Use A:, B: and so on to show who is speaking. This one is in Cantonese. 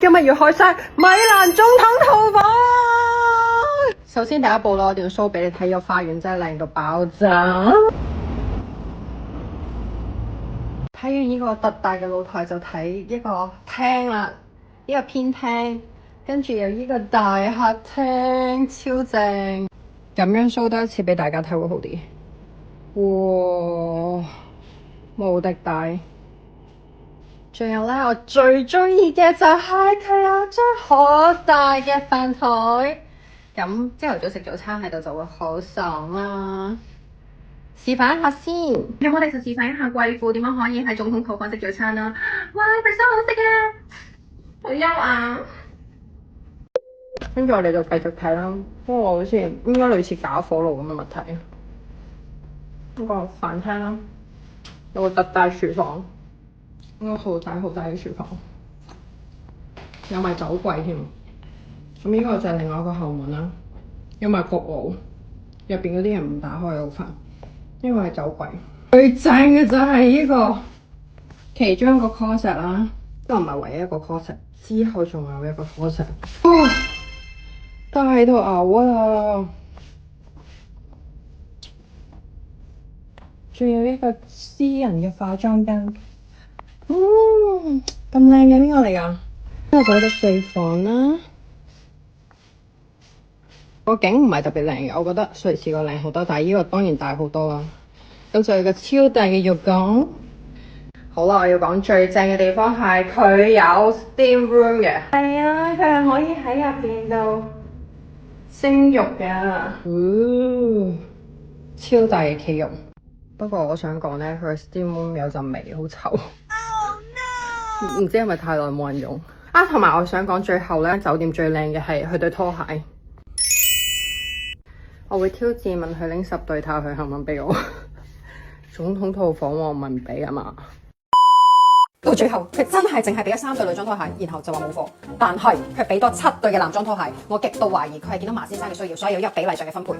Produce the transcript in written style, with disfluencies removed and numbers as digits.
A: 今日要開箱米蘭總統套房。首先第一步啦，我哋要 show 俾你睇，個花園真係靚到爆炸。睇完呢個特大嘅露台，就睇一個廳啦，呢個偏廳，跟住有呢個大客廳，超正。咁樣 show 多一次俾大家睇會好啲。哇，無敵大！仲有咧，我最中意嘅就係佢有張好大嘅飯台，咁朝頭早食早餐喺度就會好爽啦。示範一下先，咁我哋就示範一下貴婦點樣可以喺總統套房食早餐啦。哇，食得好食啊，好優雅。跟住我哋就繼續睇啦。不過好似應該類似假火爐咁嘅物體。呢個飯廳啦，有個特大廚房，呢個好大嘅廚房，有埋酒櫃添。咁呢個就係另外一個後門啦，有埋焗爐，入邊嗰啲人唔打開好煩。呢個係酒櫃，最正嘅就係呢個其中一個 closet 啦，都唔係唯一一個 closet， 之後仲有一個 closet。哇！大到嘔啊！仲有一個私人嘅化妝間。咁靚嘅邊個嚟㗎？呢個就係個睡房啦。個景唔係特別靚嘅，我覺得瑞士個靚好多，但係呢個當然大好多啦。咁就係個超大嘅浴缸。好啦，我要講最正嘅地方係佢有 steam room 嘅。係啊，佢係可以喺入邊度蒸浴㗎。超大嘅企浴。不過我想講咧，佢 steam room 有陣味，好臭。唔知係咪太耐冇人用啊？同埋我想講最後咧，酒店最靚嘅係佢對拖鞋。我會挑戰問佢拎10對，睇下佢肯唔肯俾我。總統套房我唔係唔俾啊嘛。
B: 到最後佢真係淨係俾咗3對女裝拖鞋，然後就話冇貨。但係佢俾多7對嘅男裝拖鞋，我極度懷疑佢係見到馬先生嘅需要，所以有一個比例上嘅分配。